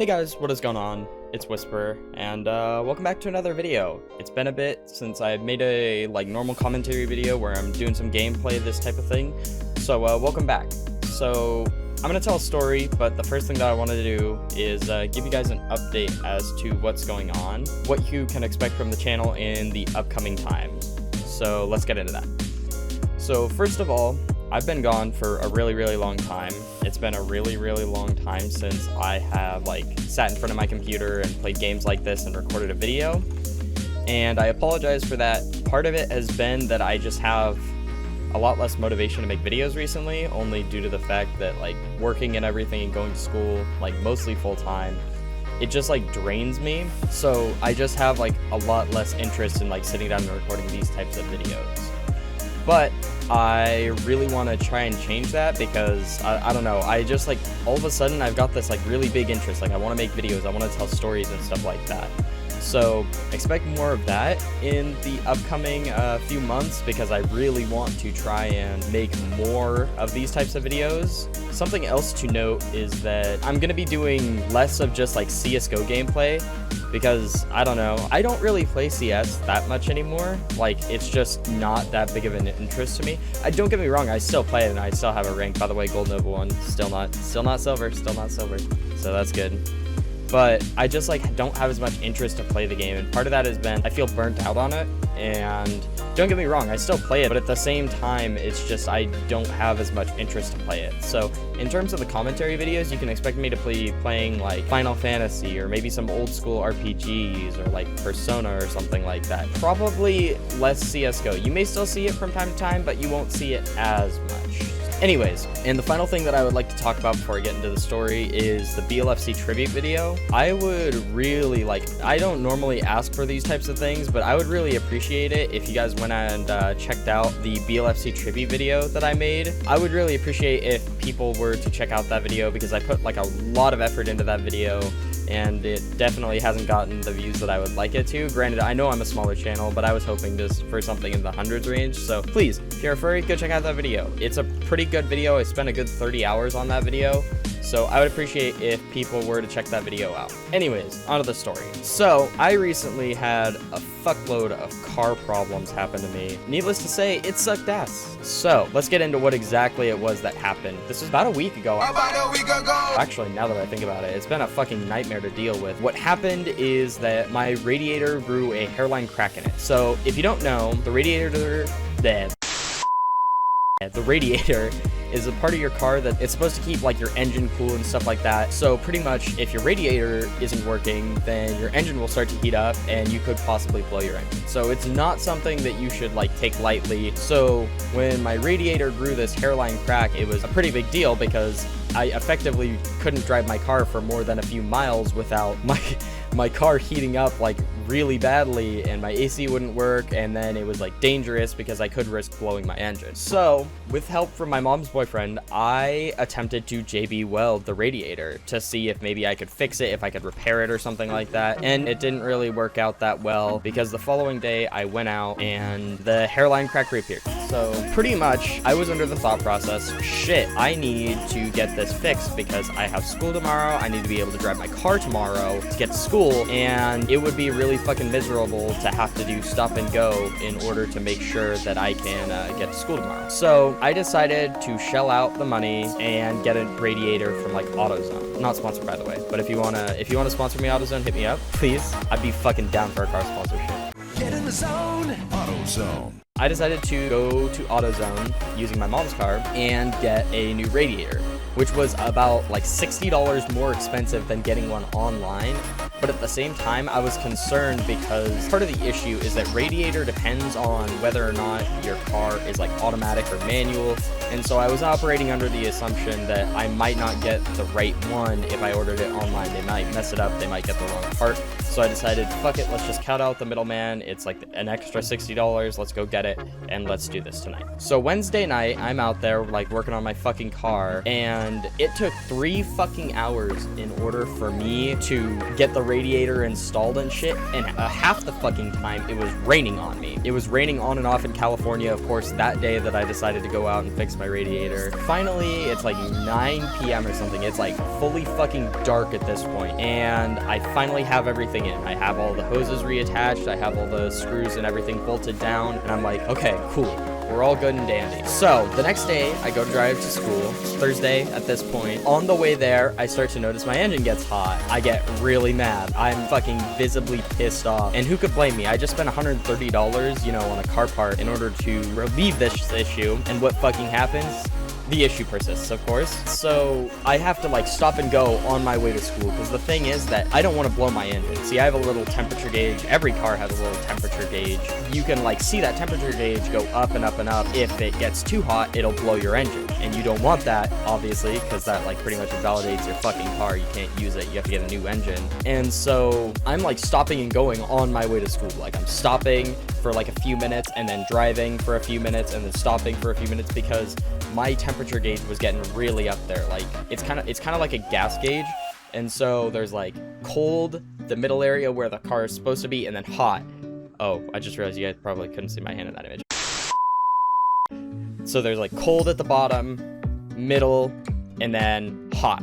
Hey guys, what is going on? It's xWhisperr, and welcome back to another video. It's been a bit since I made a normal commentary video where I'm doing some gameplay, this type of thing. So welcome back. So I'm gonna tell a story, but the first thing that I want to do is give you guys an update as to what's going on, what you can expect from the channel in the upcoming times. So let's get into that. So first of all, I've been gone for a really long time. It's been a really long time since I have sat in front of my computer and played games like this and recorded a video. And I apologize for that. Part of it has been that I just have a lot less motivation to make videos recently, only due to the fact that working and everything and going to school, mostly full time, it just drains me. So I just have a lot less interest in sitting down and recording these types of videos. But I really want to try and change that because I don't know, I just all of a sudden I've got this really big interest. I want to make videos, I want to tell stories and stuff like that. So expect more of that in the upcoming few months, because I really want to try and make more of these types of videos. Something else to note is that I'm going to be doing less of just CSGO gameplay, because I don't know, I don't really play CS that much anymore. It's just not that big of an interest to me. Don't get me wrong, I still play it and I still have a rank. By the way, gold Nova 1, still not silver, so that's good. But I just don't have as much interest to play the game, and part of that has been I feel burnt out on it. And don't get me wrong, I still play it, but at the same time it's just I don't have as much interest to play it. So in terms of the commentary videos, you can expect me to be playing Final Fantasy, or maybe some old school RPGs, or Persona or something like that. Probably less CSGO. You may still see it from time to time, but you won't see it as much. Anyways, and the final thing that I would like to talk about before I get into the story is the BLFC tribute video. I would really I don't normally ask for these types of things, but I would really appreciate it if you guys went and checked out the BLFC tribute video that I made. I would really appreciate if people were to check out that video, because I put a lot of effort into that video, and it definitely hasn't gotten the views that I would like it to. Granted, I know I'm a smaller channel, but I was hoping just for something in the hundreds range. So please, if you're a furry, go check out that video. It's a pretty good video. I spent a good 30 hours on that video, so I would appreciate if people were to check that video out. Anyways, on to the story. So I recently had a fuckload of car problems happen to me. Needless to say, it sucked ass. So let's get into what exactly it was that happened. This was about a week ago. Actually, now that I think about it, it's been a fucking nightmare to deal with. What happened is that my radiator grew a hairline crack in it. So if you don't know, the radiator is a part of your car that it's supposed to keep your engine cool and stuff like that. So pretty much if your radiator isn't working, then your engine will start to heat up and you could possibly blow your engine. So it's not something that you should take lightly. So when my radiator grew this hairline crack, it was a pretty big deal, because I effectively couldn't drive my car for more than a few miles without my car heating up really badly, and my AC wouldn't work, and then it was dangerous because I could risk blowing my engine. So with help from my mom's boyfriend, I attempted to JB weld the radiator to see if maybe I could fix it, if I could repair it or something like that. And it didn't really work out that well, because the following day I went out and the hairline crack reappeared. So pretty much I was under the thought process, shit, I need to get this fixed because I have school tomorrow. I need to be able to drive my car tomorrow to get to school, and it would be really fucking miserable to have to do stop and go in order to make sure that I can get to school tomorrow. So I decided to shell out the money and get a radiator from AutoZone. Not sponsored, by the way, but if you wanna sponsor me, AutoZone, hit me up, please. I'd be fucking down for a car sponsorship. Get in the zone. AutoZone. I decided to go to AutoZone using my mom's car and get a new radiator, which was about $60 more expensive than getting one online. But at the same time, I was concerned because part of the issue is that radiator depends on whether or not your car is automatic or manual. And so I was operating under the assumption that I might not get the right one if I ordered it online. They might mess it up, they might get the wrong part. So I decided, fuck it, let's just cut out the middleman. It's an extra $60, let's go get it, and let's do this tonight. So Wednesday night, I'm out there working on my fucking car, and it took 3 fucking hours in order for me to get the radiator installed and shit, and half the fucking time it was raining on me. It was raining on and off in California, of course, that day that I decided to go out and fix my radiator. Finally, it's like 9 p.m. or something. It's like fully fucking dark at this point, and I finally have everything in. I have all the hoses reattached, I have all the screws and everything bolted down, and I'm like, okay, cool. We're all good and dandy. So the next day I go to drive to school. It's Thursday at this point. On the way there, I start to notice my engine gets hot. I get really mad. I'm fucking visibly pissed off. And who could blame me? I just spent $130, you know, on a car part in order to relieve this issue. And what fucking happens? The issue persists, of course. So I have to like stop and go on my way to school, because the thing is that I don't want to blow my engine. See, I have a little temperature gauge. Every car has a little temperature gauge. You can like see that temperature gauge go up and up and up. If it gets too hot, it'll blow your engine, and you don't want that, obviously, because that like pretty much invalidates your fucking car. You can't use it. You have to get a new engine. And so I'm like stopping and going on my way to school. Like I'm stopping for like a few minutes and then driving for a few minutes and then stopping for a few minutes, because my temperature gauge was getting really up there. Like it's kind of like a gas gauge, and so there's like cold, the middle area where the car is supposed to be, and then hot. Oh, I just realized you guys probably couldn't see my hand in that image. So there's like cold at the bottom, middle, and then hot.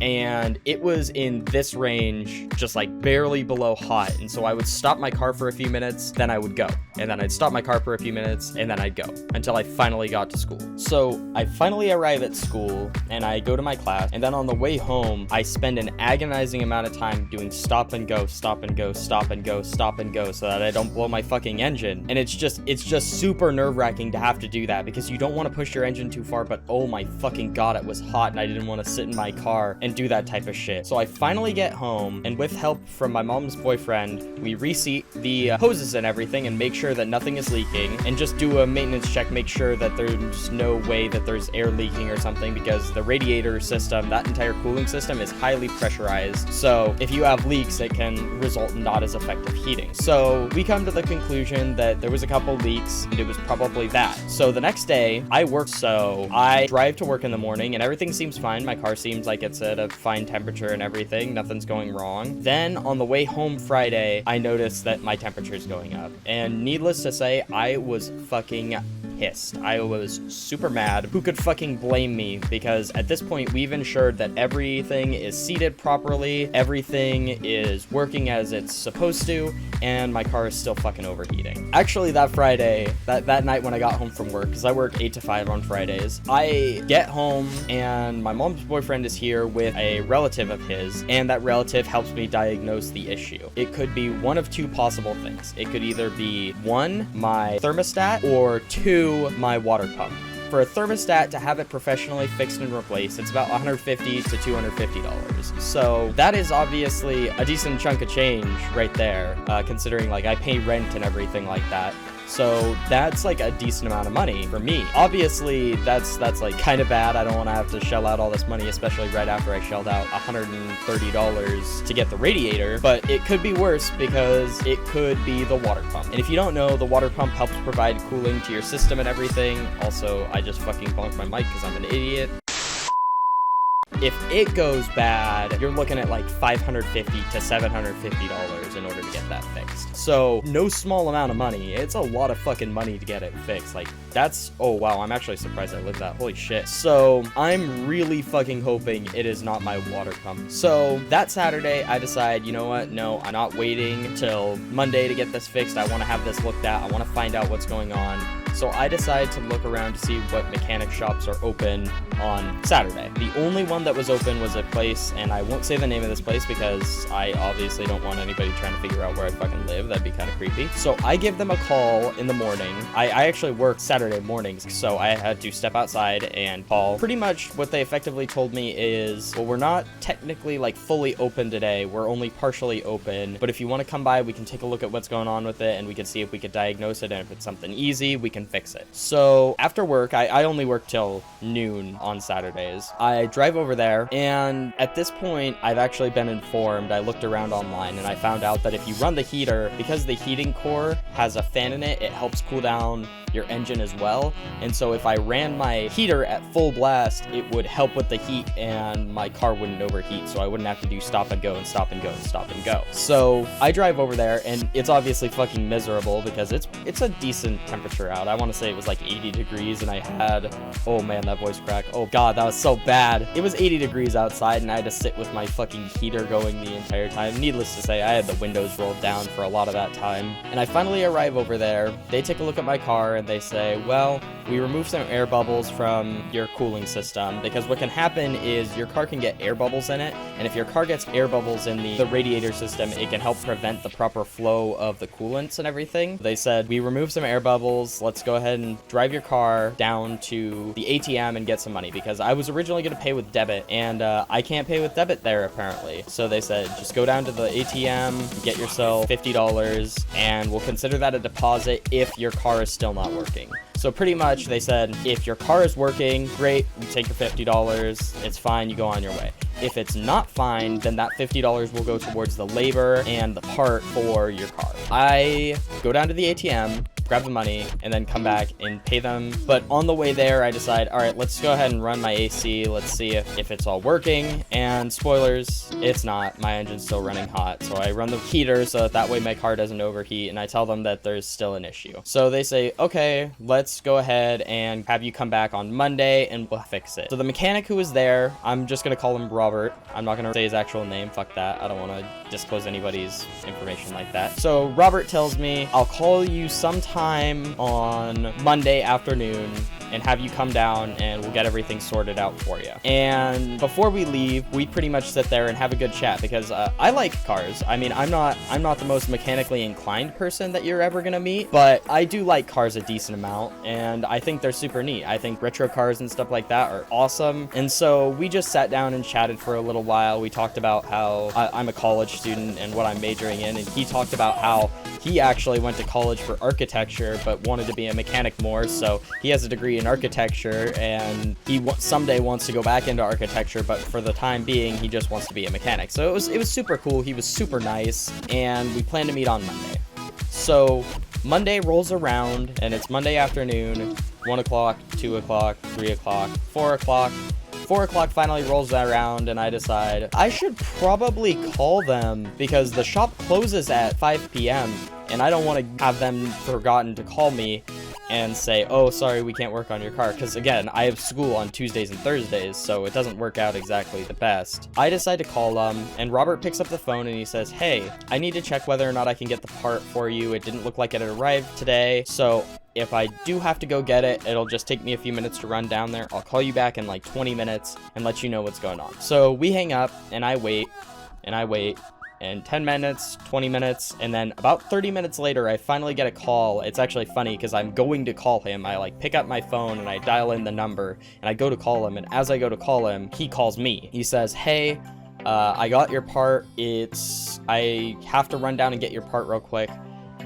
And it was in this range, just like barely below hot. And so I would stop my car for a few minutes, then I would go. And then I'd stop my car for a few minutes, and then I'd go until I finally got to school. So I finally arrive at school and I go to my class. And then on the way home, I spend an agonizing amount of time doing stop and go, stop and go, stop and go, stop and go, so that I don't blow my fucking engine. And it's just super nerve-wracking to have to do that, because you don't want to push your engine too far, but oh my fucking god, it was hot and I didn't want to sit in my car and do that type of shit. So I finally get home, and with help from my mom's boyfriend, we reseat the hoses and everything and make sure that nothing is leaking, and just do a maintenance check, make sure that there's no way that there's air leaking or something, because the radiator system, that entire cooling system, is highly pressurized. So if you have leaks, it can result in not as effective heating. So we come to the conclusion that there was a couple leaks, and it was probably that. So the next day I work, so I drive to work in the morning and everything seems fine. My car seems like it's at a fine temperature and everything, nothing's going wrong. Then on the way home Friday, I noticed that my temperature is going up, and needless to say, I was fucking pissed. I was super mad. Who could fucking blame me? Because at this point, we've ensured that everything is seated properly, everything is working as it's supposed to, and my car is still fucking overheating. Actually, that Friday, that night when I got home from work, because I work 8 to 5 on Fridays, I get home and my mom's boyfriend is here with a relative of his, and that relative helps me diagnose the issue. It could be one of two possible things. It could either be 1, my thermostat, or 2, my water pump. For a thermostat, to have it professionally fixed and replaced, it's about $150 to $250. So that is obviously a decent chunk of change right there, considering like I pay rent and everything like that. So that's like a decent amount of money for me. Obviously, that's like kind of bad. I don't want to have to shell out all this money, especially right after I shelled out $130 to get the radiator. But it could be worse, because it could be the water pump. And if you don't know, the water pump helps provide cooling to your system and everything. Also, I just fucking bonked my mic because I'm an idiot. If it goes bad, you're looking at like $550 to $750 in order to get that fixed. So no small amount of money. It's a lot of fucking money to get it fixed. Like that's, oh wow, I'm actually surprised I lived that. Holy shit. So I'm really fucking hoping it is not my water pump. So that Saturday, I decide, you know what? No, I'm not waiting till Monday to get this fixed. I want to have this looked at. I want to find out what's going on. So I decide to look around to see what mechanic shops are open on Saturday. The only one that was open was a place, and I won't say the name of this place because I obviously don't want anybody trying to figure out where I fucking live. That'd be kind of creepy. So I give them a call in the morning. I actually work Saturday mornings, so I had to step outside and call. Pretty much what they effectively told me is, well, we're not technically like fully open today. We're only partially open, but if you want to come by, we can take a look at what's going on with it, and we can see if we could diagnose it, and if it's something easy, we can fix it. So after work, I only work till noon on Saturdays. I drive over there, and at this point, I've actually been informed. I looked around online, and I found out that if you run the heater, because the heating core has a fan in it, it helps cool down your engine as well. And so if I ran my heater at full blast, it would help with the heat and my car wouldn't overheat, so I wouldn't have to do stop and go and stop and go and stop and go. So I drive over there, and it's obviously fucking miserable because it's a decent temperature out. I want to say it was like 80 degrees, and I had, oh man, that voice crack. Oh god, that was so bad. It was 80 degrees outside, and I had to sit with my fucking heater going the entire time. Needless to say, I had the windows rolled down for a lot of that time. And I finally arrive over there. They take a look at my car, and they say, well, we removed some air bubbles from your cooling system, because what can happen is your car can get air bubbles in it, and if your car gets air bubbles in the radiator system, it can help prevent the proper flow of the coolants and everything. They said, we removed some air bubbles, let's go ahead and drive your car down to the ATM and get some money, because I was originally going to pay with debit, and I can't pay with debit there apparently. So they said, just go down to the ATM, get yourself $50, and we'll consider that a deposit if your car is still not working. So pretty much they said, if your car is working, great, you take your $50, it's fine, you go on your way. If it's not fine, then that $50 will go towards the labor and the part for your car. I go down to the ATM, grab the money, and then come back and pay them. But on the way there, I decide, all right, let's go ahead and run my AC. Let's see if it's all working. And spoilers, it's not. My engine's still running hot. So I run the heater so that way my car doesn't overheat, and I tell them that there's still an issue. So they say, okay, let's go ahead and have you come back on Monday and we'll fix it. So the mechanic who was there, I'm just gonna call him Robert. I'm not gonna say his actual name, fuck that. I don't wanna disclose anybody's information like that. So Robert tells me, I'll call you sometime on Monday afternoon and have you come down and we'll get everything sorted out for you. And before we leave, we pretty much sit there and have a good chat, because I like cars. I mean, I'm not the most mechanically inclined person that you're ever gonna meet, but I do like cars a decent amount, and I think they're super neat. I think retro cars and stuff like that are awesome. And so we just sat down and chatted for a little while. We talked about how I'm a college student and what I'm majoring in, and he talked about how he actually went to college for architecture but wanted to be a mechanic more, so he has a degree in architecture and he someday wants to go back into architecture, but for the time being he just wants to be a mechanic. So it was super cool. He was super nice, and we plan to meet on Monday. So Monday rolls around, and it's Monday afternoon. 1 o'clock, 2 o'clock, 3 o'clock, 4 o'clock. 4 o'clock finally rolls around, and I decide I should probably call them, because the shop closes at 5 p.m. and I don't want to have them forgotten to call me and say, oh, sorry, we can't work on your car, because again, I have school on Tuesdays and Thursdays, so it doesn't work out exactly the best. I decide to call them, and Robert picks up the phone and he says, hey, I need to check whether or not I can get the part for you. It didn't look like it had arrived today, so if I do have to go get it, it'll just take me a few minutes to run down there. I'll call you back in like 20 minutes and let you know what's going on. So we hang up, and I wait, and 10 minutes, 20 minutes, and then about 30 minutes later, I finally get a call. It's actually funny because I'm going to call him. I like pick up my phone and I dial in the number and I go to call him. And as I go to call him, he calls me. He says, hey, I got your part. I have to run down and get your part real quick.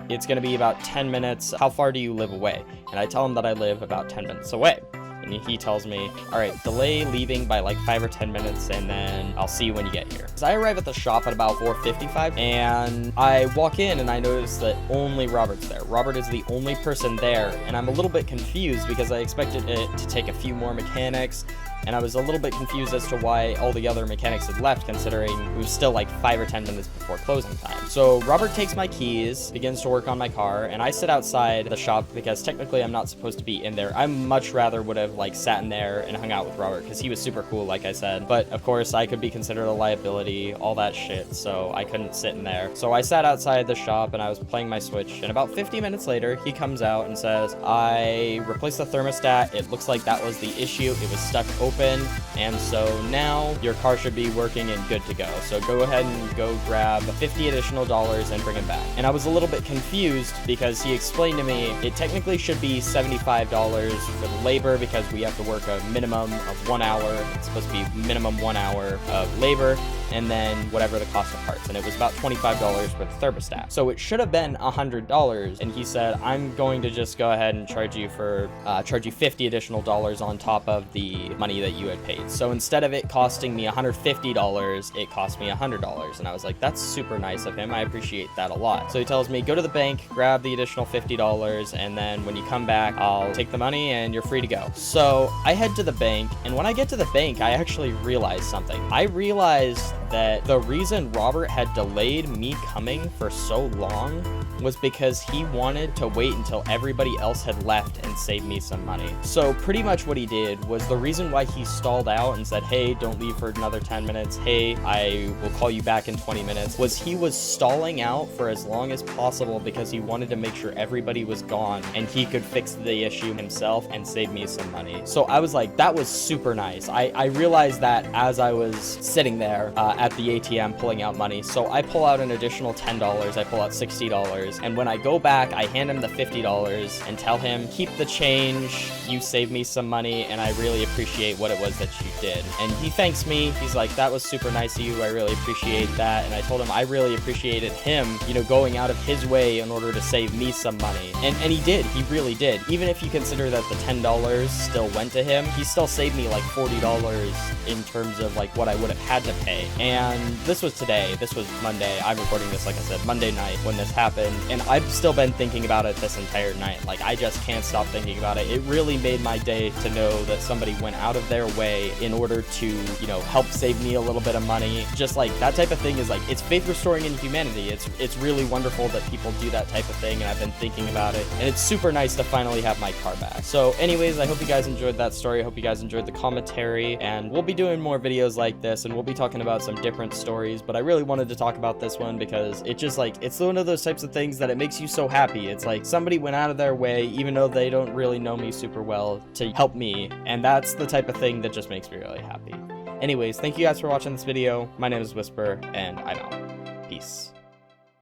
It's going to be about 10 minutes. How far do you live away? And I tell him that I live about 10 minutes away. And he tells me, all right, delay leaving by like 5 or 10 minutes, and then I'll see you when you get here. So I arrive at the shop at about 4:55, and I walk in and I notice that only Robert's there. Robert is the only person there, and I'm a little bit confused because I expected it to take a few more mechanics, and I was a little bit confused as to why all the other mechanics had left, considering it was still like 5 or 10 minutes before closing time. So Robert takes my keys, begins to work on my car, and I sit outside the shop because technically I'm not supposed to be in there. I much rather would have like sat in there and hung out with Robert because he was super cool, like I said. But of course I could be considered a liability, all that shit, so I couldn't sit in there. So I sat outside the shop and I was playing my Switch, and about 50 minutes later he comes out and says, I replaced the thermostat. It looks like that was the issue. It was stuck open, and so now your car should be working and good to go. So go ahead and go grab $50 additional and bring it back. And I was a little bit confused because he explained to me it technically should be $75 for the labor because we have to work a minimum of 1 hour. It's supposed to be minimum 1 hour of labor. and then whatever the cost of parts, and it was about $25 for the thermostat. So it should have been $100, and he said, I'm going to just go ahead and charge you $50 additional on top of the money that you had paid. So instead of it costing me $150, it cost me $100, and I was like, that's super nice of him. I appreciate that a lot. So he tells me, go to the bank, grab the additional $50, and then when you come back, I'll take the money and you're free to go. So I head to the bank, and when I get to the bank, I actually realized something. I realized that the reason Robert had delayed me coming for so long was because he wanted to wait until everybody else had left and save me some money. So pretty much what he did was, the reason why he stalled out and said, hey, don't leave for another 10 minutes, hey, I will call you back in 20 minutes, was he was stalling out for as long as possible because he wanted to make sure everybody was gone and he could fix the issue himself and save me some money. So I was like, that was super nice. I realized that as I was sitting there at the ATM pulling out money. So I pull out an additional $10, I pull out $60, and when I go back, I hand him the $50 and tell him, keep the change, you saved me some money, and I really appreciate what it was that you did. And he thanks me. He's like, that was super nice of you, I really appreciate that. And I told him I really appreciated him, you know, going out of his way in order to save me some money. And he did, he really did. Even if you consider that the $10 still went to him, he still saved me like $40 in terms of like what I would have had to pay. And this was today, this was Monday. I'm recording this, like I said, Monday night when this happened, and I've still been thinking about it this entire night. Like, I just can't stop thinking about it. It really made my day to know that somebody went out of their way in order to, you know, help save me a little bit of money. Just like that type of thing is like, it's faith restoring in humanity. It's really wonderful that people do that type of thing, and I've been thinking about it, and it's super nice to finally have my car back. So anyways, I hope you guys enjoyed that story. I hope you guys enjoyed the commentary, and we'll be doing more videos like this, and we'll be talking about some different stories, but I really wanted to talk about this one because it just like, it's one of those types of things that it makes you so happy. It's like somebody went out of their way, even though they don't really know me super well, to help me, and that's the type of thing that just makes me really happy. Anyways, thank you guys for watching this video. My name is xWhisperr, and I'm out. Peace.